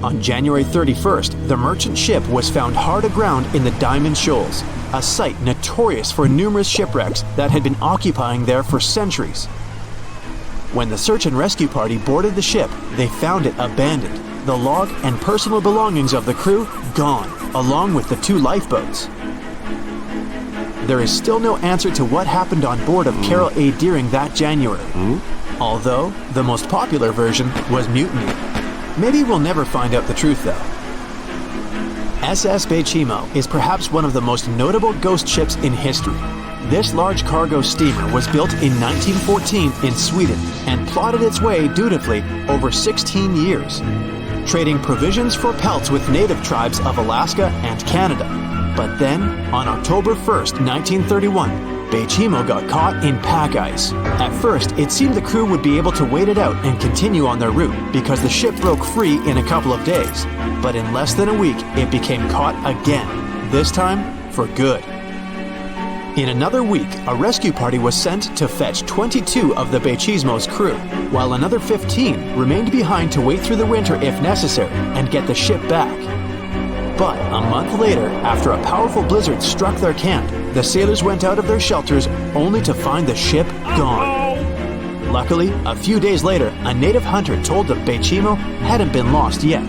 On January 31st, the merchant ship was found hard aground in the Diamond Shoals, a site notorious for numerous shipwrecks that had been occupying there for centuries. When the search and rescue party boarded the ship, they found it abandoned, the log and personal belongings of the crew gone, along with the 2 lifeboats. There is still no answer to what happened on board of Carroll A. Deering that January, although the most popular version was mutiny. Maybe we'll never find out the truth though. SS Baychimo is perhaps one of the most notable ghost ships in history. This large cargo steamer was built in 1914 in Sweden and plodded its way dutifully over 16 years, trading provisions for pelts with native tribes of Alaska and Canada. But then, on October 1st, 1931, Baychimo got caught in pack ice. At first, it seemed the crew would be able to wait it out and continue on their route because the ship broke free in a couple of days. But in less than a week, it became caught again, this time for good. In another week, a rescue party was sent to fetch 22 of the Baychimo's crew, while another 15 remained behind to wait through the winter if necessary and get the ship back. But a month later, after a powerful blizzard struck their camp, the sailors went out of their shelters only to find the ship gone. Luckily, a few days later, a native hunter told the Baychimo hadn't been lost yet.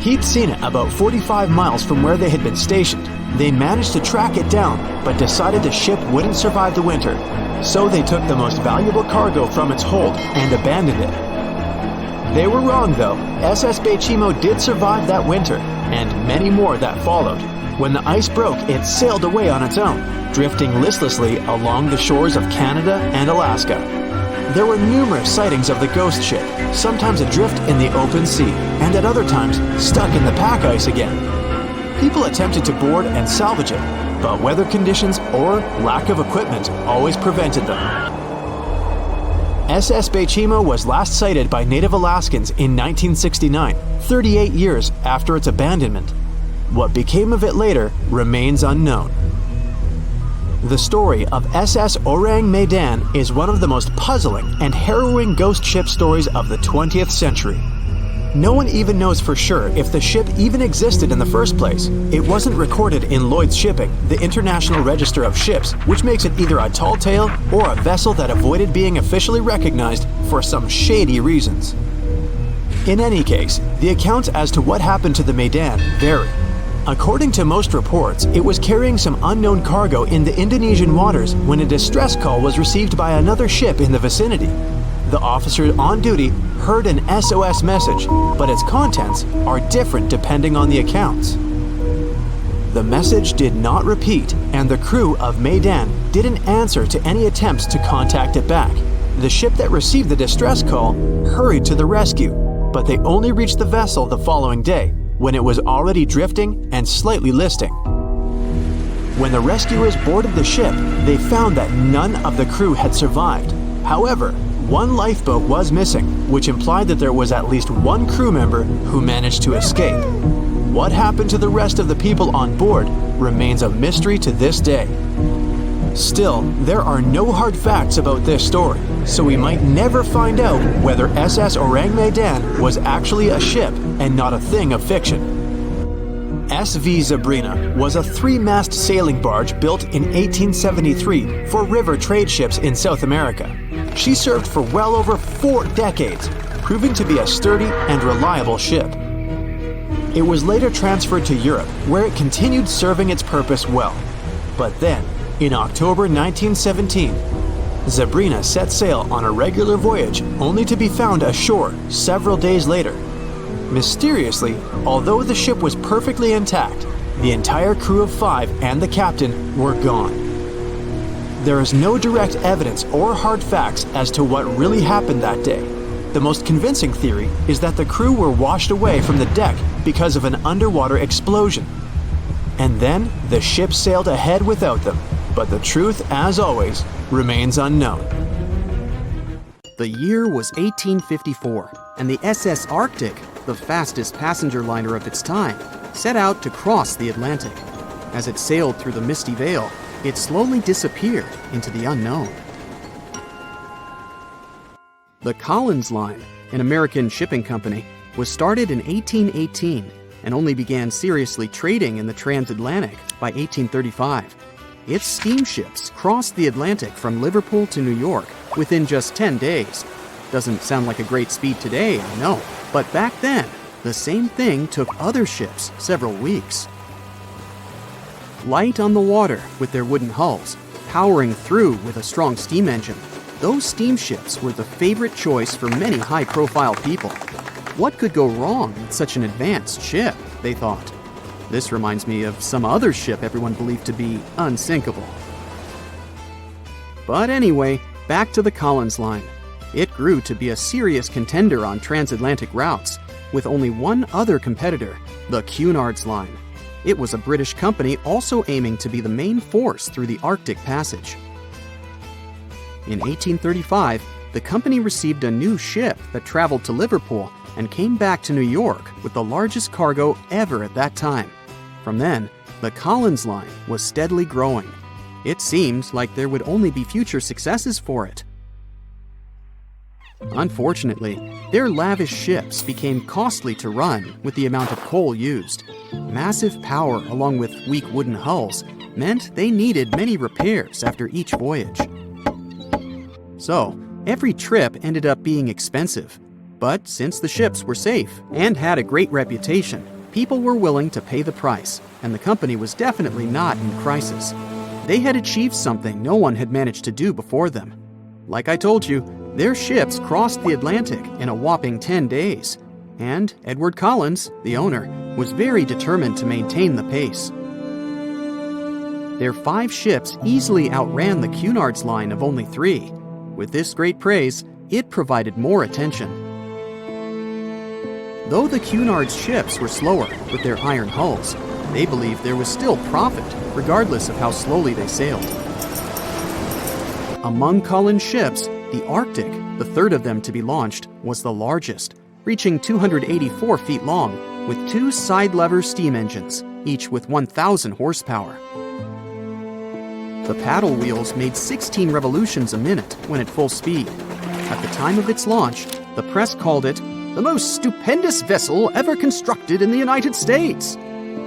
He'd seen it about 45 miles from where they had been stationed. They managed to track it down, but decided the ship wouldn't survive the winter. So they took the most valuable cargo from its hold and abandoned it. They were wrong though. SS Baychimo did survive that winter, and many more that followed. When the ice broke, it sailed away on its own, drifting listlessly along the shores of Canada and Alaska. There were numerous sightings of the ghost ship, sometimes adrift in the open sea, and at other times stuck in the pack ice again. People attempted to board and salvage it, but weather conditions or lack of equipment always prevented them. SS Baychimo was last sighted by native Alaskans in 1969, 38 years after its abandonment. What became of it later remains unknown. The story of SS Ourang Medan is one of the most puzzling and harrowing ghost ship stories of the 20th century. No one even knows for sure if the ship even existed in the first place. It wasn't recorded in Lloyd's Shipping, the International Register of Ships, which makes it either a tall tale or a vessel that avoided being officially recognized for some shady reasons. In any case, the accounts as to what happened to the Medan vary. According to most reports, it was carrying some unknown cargo in the Indonesian waters when a distress call was received by another ship in the vicinity. The officer on duty heard an SOS message, but its contents are different depending on the accounts. The message did not repeat, and the crew of Medan didn't answer to any attempts to contact it back. The ship that received the distress call hurried to the rescue, but they only reached the vessel the following day, when it was already drifting and slightly listing. When the rescuers boarded the ship, they found that none of the crew had survived. However, one lifeboat was missing, which implied that there was at least one crew member who managed to escape. What happened to the rest of the people on board remains a mystery to this day. Still, there are no hard facts about this story, so we might never find out whether SS Ourang Medan was actually a ship and not a thing of fiction. SV Zebrina was a 3-mast sailing barge built in 1873 for river trade ships in South America. She served for well over 4 decades, proving to be a sturdy and reliable ship. It was later transferred to Europe, where it continued serving its purpose well. But then, in October 1917, Zebrina set sail on a regular voyage only to be found ashore several days later. Mysteriously, although the ship was perfectly intact, the entire crew of 5 and the captain were gone. There is no direct evidence or hard facts as to what really happened that day. The most convincing theory is that the crew were washed away from the deck because of an underwater explosion. And then the ship sailed ahead without them. But the truth, as always, remains unknown. The year was 1854, and the SS Arctic, the fastest passenger liner of its time, set out to cross the Atlantic. As it sailed through the misty veil, it slowly disappeared into the unknown. The Collins Line, an American shipping company, was started in 1818 and only began seriously trading in the transatlantic by 1835. Its steamships crossed the Atlantic from Liverpool to New York within just 10 days. Doesn't sound like a great speed today, I know, but back then, the same thing took other ships several weeks. Light on the water with their wooden hulls, powering through with a strong steam engine, those steamships were the favorite choice for many high-profile people. What could go wrong with such an advanced ship, they thought. This reminds me of some other ship everyone believed to be unsinkable. But anyway, back to the Collins Line. It grew to be a serious contender on transatlantic routes, with only one other competitor, the Cunard's Line. It was a British company also aiming to be the main force through the Arctic Passage. In 1835, the company received a new ship that traveled to Liverpool and came back to New York with the largest cargo ever at that time. From then, the Collins Line was steadily growing. It seemed like there would only be future successes for it. Unfortunately, their lavish ships became costly to run with the amount of coal used. Massive power, along with weak wooden hulls, meant they needed many repairs after each voyage. So, every trip ended up being expensive. But since the ships were safe and had a great reputation, people were willing to pay the price, and the company was definitely not in crisis. They had achieved something no one had managed to do before them. Like I told you, their ships crossed the Atlantic in a whopping 10 days, and Edward Collins, the owner, was very determined to maintain the pace. Their 5 ships easily outran the Cunard's line of only 3. With this great praise, it provided more attention. Though the Cunard's ships were slower with their iron hulls, they believed there was still profit, regardless of how slowly they sailed. Among Collins' ships, the Arctic, the third of them to be launched, was the largest, reaching 284 feet long, with 2 side-lever steam engines, each with 1,000 horsepower. The paddle wheels made 16 revolutions a minute when at full speed. At the time of its launch, the press called it the most stupendous vessel ever constructed in the United States.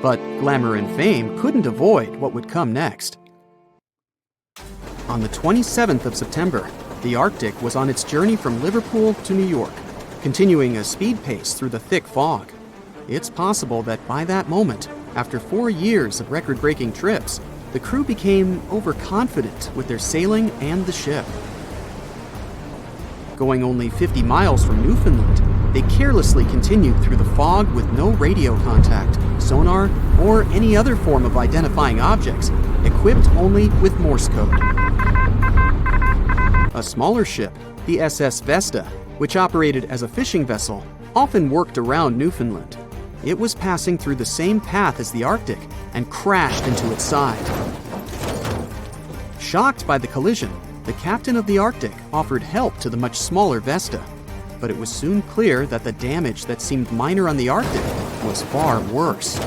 But glamour and fame couldn't avoid what would come next. On the 27th of September, the Arctic was on its journey from Liverpool to New York, continuing a speed pace through the thick fog. It's possible that by that moment, after 4 years of record-breaking trips, the crew became overconfident with their sailing and the ship. Going only 50 miles from Newfoundland, they carelessly continued through the fog with no radio contact, sonar, or any other form of identifying objects, equipped only with Morse code. A smaller ship, the SS Vesta, which operated as a fishing vessel, often worked around Newfoundland. It was passing through the same path as the Arctic and crashed into its side. Shocked by the collision, the captain of the Arctic offered help to the much smaller Vesta, but it was soon clear that the damage that seemed minor on the Arctic was far worse.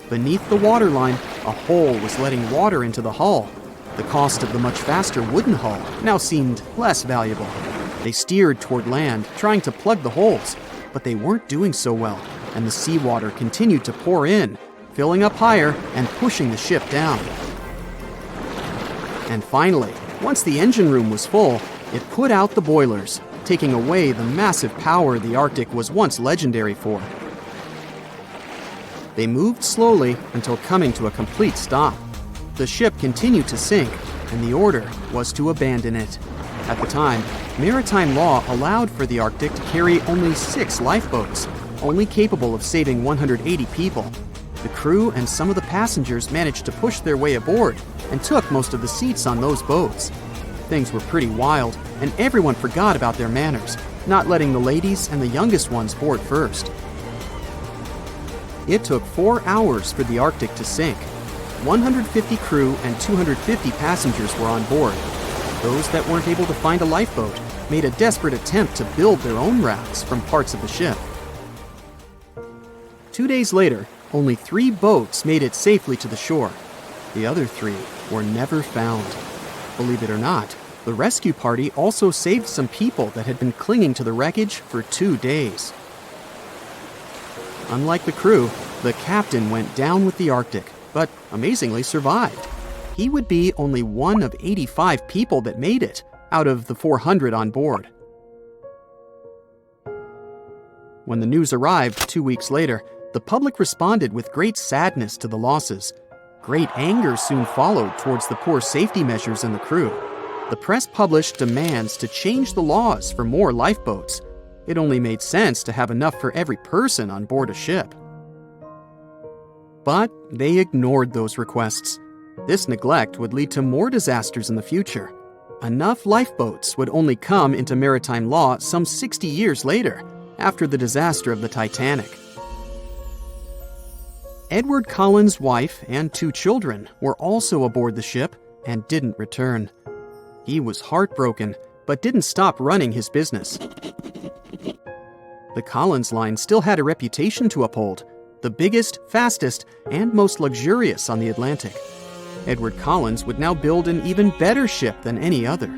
Beneath the waterline, a hole was letting water into the hull. The cost of the much faster wooden hull now seemed less valuable. They steered toward land, trying to plug the holes, but they weren't doing so well, and the seawater continued to pour in, filling up higher and pushing the ship down. And finally, once the engine room was full, it put out the boilers, taking away the massive power the Arctic was once legendary for. They moved slowly until coming to a complete stop. The ship continued to sink, and the order was to abandon it. At the time, maritime law allowed for the Arctic to carry only 6 lifeboats, only capable of saving 180 people. The crew and some of the passengers managed to push their way aboard and took most of the seats on those boats. Things were pretty wild, and everyone forgot about their manners, not letting the ladies and the youngest ones board first. It took 4 hours for the Arctic to sink. 150 crew and 250 passengers were on board. Those that weren't able to find a lifeboat made a desperate attempt to build their own rafts from parts of the ship. 2 days later, only 3 boats made it safely to the shore. The other 3 were never found. Believe it or not, the rescue party also saved some people that had been clinging to the wreckage for 2 days. Unlike the crew, the captain went down with the Arctic, but amazingly survived. He would be only one of 85 people that made it out of the 400 on board. When the news arrived 2 weeks later, the public responded with great sadness to the losses. Great anger soon followed towards the poor safety measures and the crew. The press published demands to change the laws for more lifeboats. It only made sense to have enough for every person on board a ship. But they ignored those requests. This neglect would lead to more disasters in the future. Enough lifeboats would only come into maritime law some 60 years later, after the disaster of the Titanic. Edward Collins' wife and 2 children were also aboard the ship and didn't return. He was heartbroken, but didn't stop running his business. The Collins line still had a reputation to uphold, the biggest, fastest, and most luxurious on the Atlantic. Edward Collins would now build an even better ship than any other.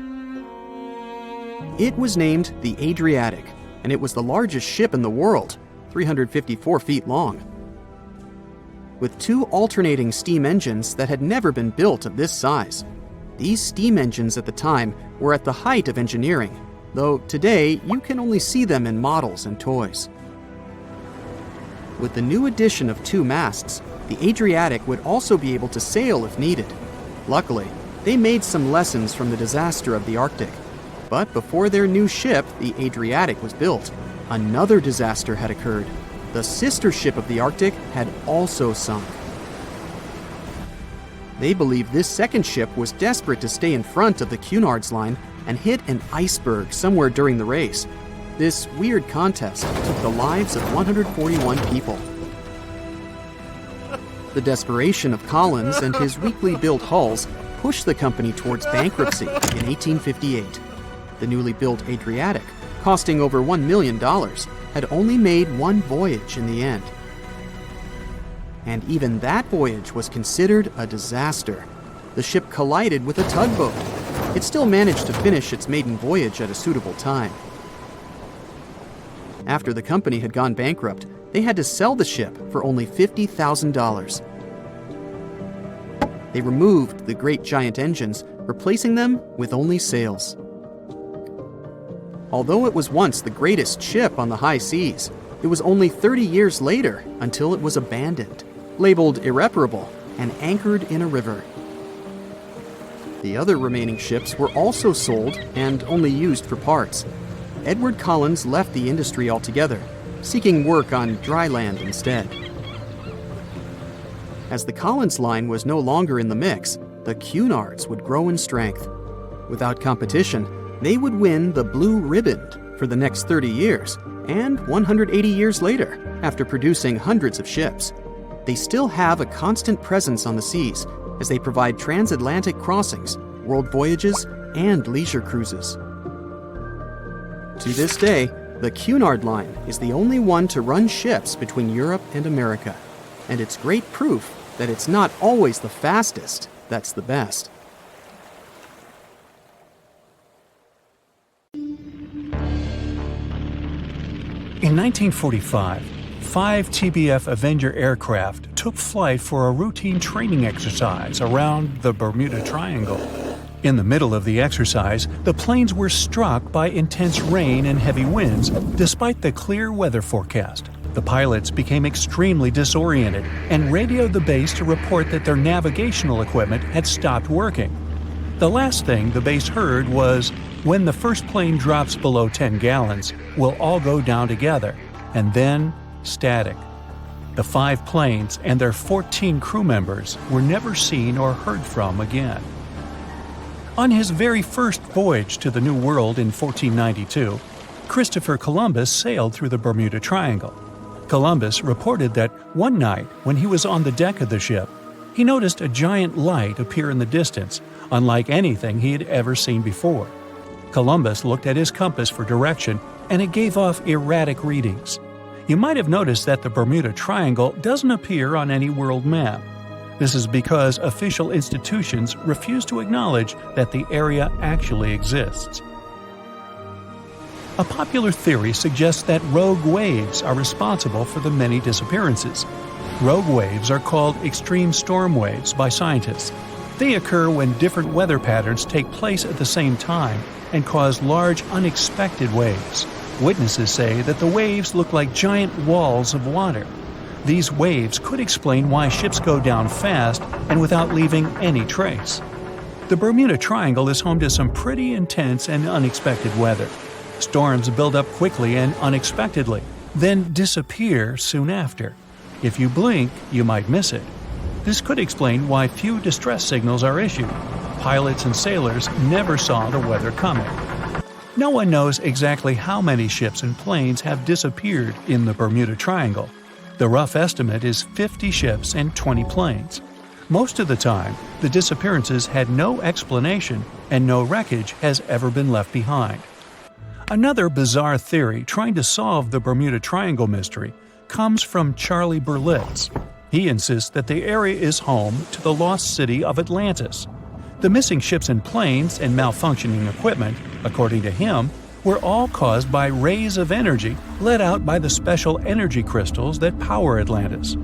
It was named the Adriatic, and it was the largest ship in the world, 354 feet long. with 2 alternating steam engines that had never been built of this size. These steam engines at the time were at the height of engineering, though today you can only see them in models and toys. With the new addition of 2 masts, the Adriatic would also be able to sail if needed. Luckily, they made some lessons from the disaster of the Arctic. But before their new ship, the Adriatic, was built, another disaster had occurred. The sister ship of the Arctic had also sunk. They believe this second ship was desperate to stay in front of the Cunard's line and hit an iceberg somewhere during the race. This weird contest took the lives of 141 people. The desperation of Collins and his weakly built hulls pushed the company towards bankruptcy in 1858. The newly built Adriatic, costing over $1 million, had only made one voyage in the end. And even that voyage was considered a disaster. The ship collided with a tugboat. It still managed to finish its maiden voyage at a suitable time. After the company had gone bankrupt, they had to sell the ship for only $50,000. They removed the great giant engines, replacing them with only sails. Although it was once the greatest ship on the high seas, it was only 30 years later until it was abandoned, labeled irreparable, and anchored in a river. The other remaining ships were also sold and only used for parts. Edward Collins left the industry altogether, seeking work on dry land instead. As the Collins line was no longer in the mix, the Cunards would grow in strength. Without competition, they would win the Blue Riband for the next 30 years, and 180 years later, after producing hundreds of ships. They still have a constant presence on the seas as they provide transatlantic crossings, world voyages, and leisure cruises. To this day, the Cunard line is the only one to run ships between Europe and America, and it's great proof that it's not always the fastest that's the best. In 1945, 5 TBF Avenger aircraft took flight for a routine training exercise around the Bermuda Triangle. In the middle of the exercise, the planes were struck by intense rain and heavy winds, despite the clear weather forecast. The pilots became extremely disoriented and radioed the base to report that their navigational equipment had stopped working. The last thing the base heard was, "When the first plane drops below 10 gallons, we'll all go down together," and then static. The 5 planes and their 14 crew members were never seen or heard from again. On his very first voyage to the New World in 1492, Christopher Columbus sailed through the Bermuda Triangle. Columbus reported that one night when he was on the deck of the ship, he noticed a giant light appear in the distance, unlike anything he had ever seen before. Columbus looked at his compass for direction, and it gave off erratic readings. You might have noticed that the Bermuda Triangle doesn't appear on any world map. This is because official institutions refuse to acknowledge that the area actually exists. A popular theory suggests that rogue waves are responsible for the many disappearances. Rogue waves are called extreme storm waves by scientists. They occur when different weather patterns take place at the same time and cause large unexpected waves. Witnesses say that the waves look like giant walls of water. These waves could explain why ships go down fast and without leaving any trace. The Bermuda Triangle is home to some pretty intense and unexpected weather. Storms build up quickly and unexpectedly, then disappear soon after. If you blink, you might miss it. This could explain why few distress signals are issued. Pilots and sailors never saw the weather coming. No one knows exactly how many ships and planes have disappeared in the Bermuda Triangle. The rough estimate is 50 ships and 20 planes. Most of the time, the disappearances had no explanation and no wreckage has ever been left behind. Another bizarre theory trying to solve the Bermuda Triangle mystery comes from Charlie Berlitz. He insists that the area is home to the lost city of Atlantis. The missing ships and planes and malfunctioning equipment, according to him, were all caused by rays of energy let out by the special energy crystals that power Atlantis.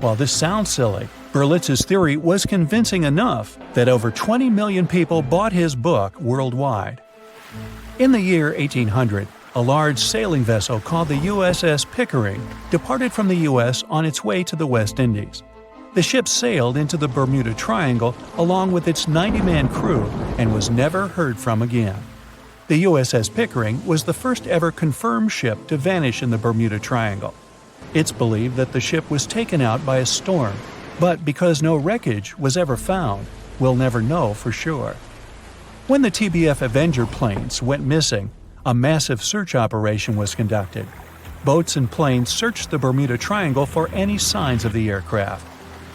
While this sounds silly, Berlitz's theory was convincing enough that over 20 million people bought his book worldwide. In the year 1800, a large sailing vessel called the USS Pickering departed from the U.S. on its way to the West Indies. The ship sailed into the Bermuda Triangle along with its 90-man crew and was never heard from again. The USS Pickering was the first ever confirmed ship to vanish in the Bermuda Triangle. It's believed that the ship was taken out by a storm, but because no wreckage was ever found, we'll never know for sure. When the TBF Avenger planes went missing, a massive search operation was conducted. Boats and planes searched the Bermuda Triangle for any signs of the aircraft.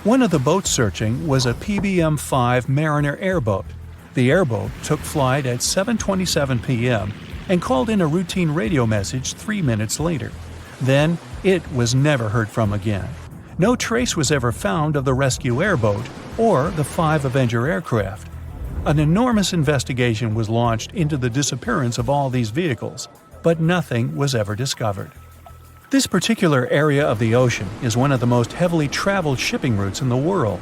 One of the boats searching was a PBM-5 Mariner airboat. The airboat took flight at 7:27 p.m. and called in a routine radio message 3 minutes later. Then, it was never heard from again. No trace was ever found of the rescue airboat or the 5 Avenger aircraft. An enormous investigation was launched into the disappearance of all these vehicles, but nothing was ever discovered. This particular area of the ocean is one of the most heavily traveled shipping routes in the world.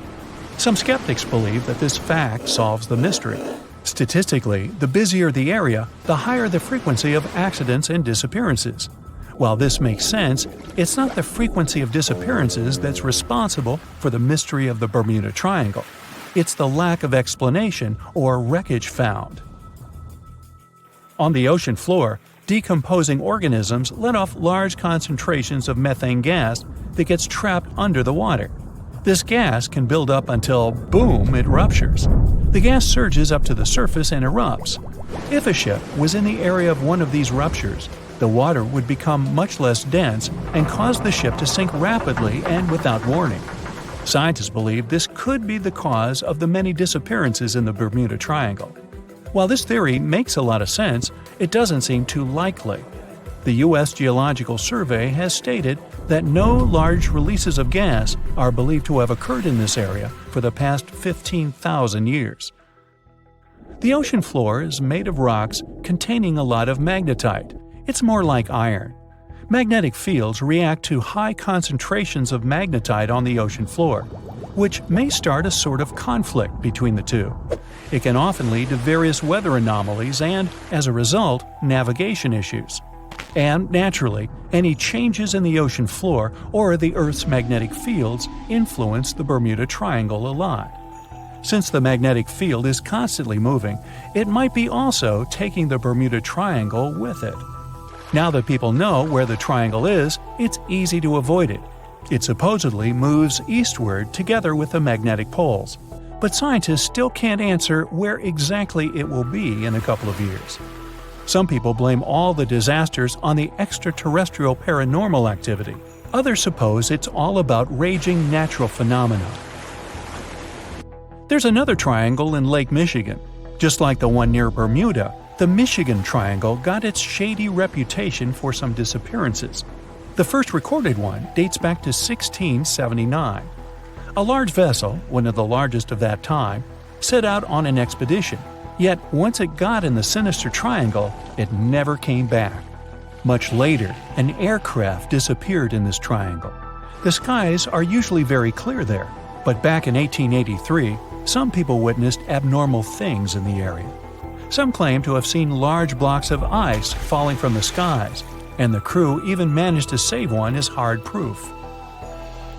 Some skeptics believe that this fact solves the mystery. Statistically, the busier the area, the higher the frequency of accidents and disappearances. While this makes sense, it's not the frequency of disappearances that's responsible for the mystery of the Bermuda Triangle. It's the lack of explanation or wreckage found. On the ocean floor, decomposing organisms let off large concentrations of methane gas that gets trapped under the water. This gas can build up until, boom, it ruptures. The gas surges up to the surface and erupts. If a ship was in the area of one of these ruptures, the water would become much less dense and cause the ship to sink rapidly and without warning. Scientists believe this could be the cause of the many disappearances in the Bermuda Triangle. While this theory makes a lot of sense, it doesn't seem too likely. The U.S. Geological Survey has stated that no large releases of gas are believed to have occurred in this area for the past 15,000 years. The ocean floor is made of rocks containing a lot of magnetite. It's more like iron. Magnetic fields react to high concentrations of magnetite on the ocean floor, which may start a sort of conflict between the two. It can often lead to various weather anomalies and, as a result, navigation issues. And, naturally, any changes in the ocean floor or the Earth's magnetic fields influence the Bermuda Triangle a lot. Since the magnetic field is constantly moving, it might be also taking the Bermuda Triangle with it. Now that people know where the triangle is, it's easy to avoid it. It supposedly moves eastward together with the magnetic poles, but scientists still can't answer where exactly it will be in a couple of years. Some people blame all the disasters on the extraterrestrial paranormal activity. Others suppose it's all about raging natural phenomena. There's another triangle in Lake Michigan. Just like the one near Bermuda, the Michigan Triangle got its shady reputation for some disappearances. The first recorded one dates back to 1679. A large vessel, one of the largest of that time, set out on an expedition, yet once it got in the sinister triangle, it never came back. Much later, an aircraft disappeared in this triangle. The skies are usually very clear there, but back in 1883, some people witnessed abnormal things in the area. Some claim to have seen large blocks of ice falling from the skies, and the crew even managed to save one as hard proof.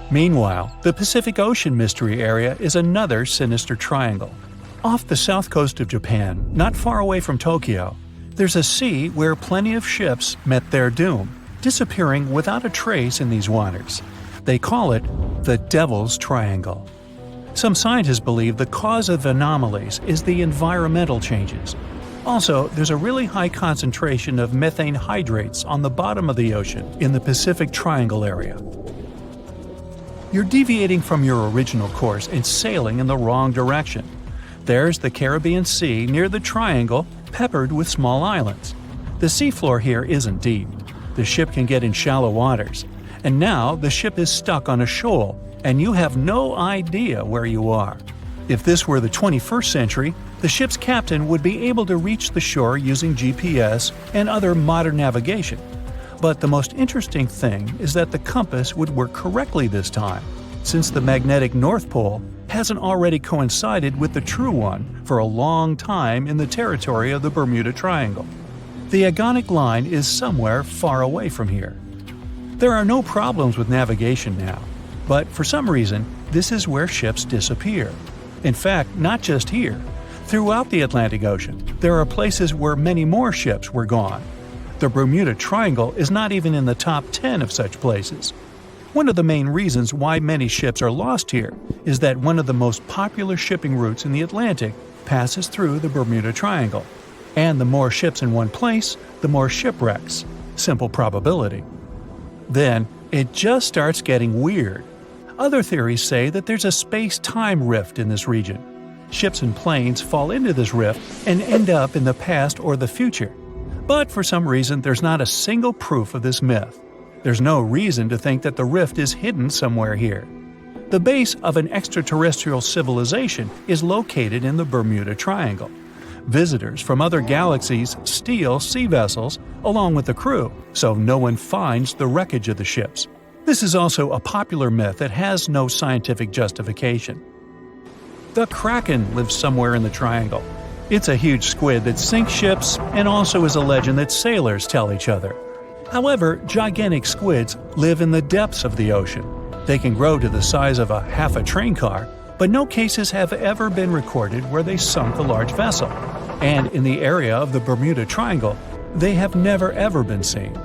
Meanwhile, the Pacific Ocean Mystery Area is another sinister triangle. Off the south coast of Japan, not far away from Tokyo, there's a sea where plenty of ships met their doom, disappearing without a trace in these waters. They call it the Devil's Triangle. Some scientists believe the cause of anomalies is the environmental changes. Also, there's a really high concentration of methane hydrates on the bottom of the ocean in the Pacific Triangle area. You're deviating from your original course and sailing in the wrong direction. There's the Caribbean Sea near the triangle, peppered with small islands. The seafloor here isn't deep. The ship can get in shallow waters. And now the ship is stuck on a shoal, and you have no idea where you are. If this were the 21st century, the ship's captain would be able to reach the shore using GPS and other modern navigation. But the most interesting thing is that the compass would work correctly this time. since the magnetic North Pole hasn't already coincided with the true one for a long time in the territory of the Bermuda Triangle. The agonic line is somewhere far away from here. There are no problems with navigation now, but for some reason, this is where ships disappear. In fact, not just here. Throughout the Atlantic Ocean, there are places where many more ships were gone. The Bermuda Triangle is not even in the top 10 of such places. One of the main reasons why many ships are lost here is that one of the most popular shipping routes in the Atlantic passes through the Bermuda Triangle. And the more ships in one place, the more shipwrecks. Simple probability. Then, it just starts getting weird. Other theories say that there's a space-time rift in this region. Ships and planes fall into this rift and end up in the past or the future. But for some reason, there's not a single proof of this myth. There's no reason to think that the rift is hidden somewhere here. The base of an extraterrestrial civilization is located in the Bermuda Triangle. Visitors from other galaxies steal sea vessels along with the crew, so no one finds the wreckage of the ships. This is also a popular myth that has no scientific justification. The Kraken lives somewhere in the triangle. It's a huge squid that sinks ships and also is a legend that sailors tell each other. However, gigantic squids live in the depths of the ocean. They can grow to the size of half a train car, but no cases have ever been recorded where they sunk a large vessel. And in the area of the Bermuda Triangle, they have never ever been seen.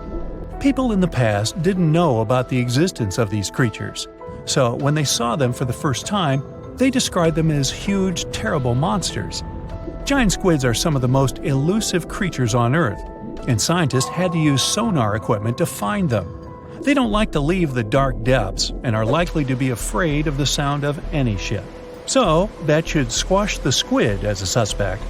People in the past didn't know about the existence of these creatures, so when they saw them for the first time, they described them as huge, terrible monsters. Giant squids are some of the most elusive creatures on Earth, and scientists had to use sonar equipment to find them. They don't like to leave the dark depths and are likely to be afraid of the sound of any ship. So, that should squash the squid as a suspect.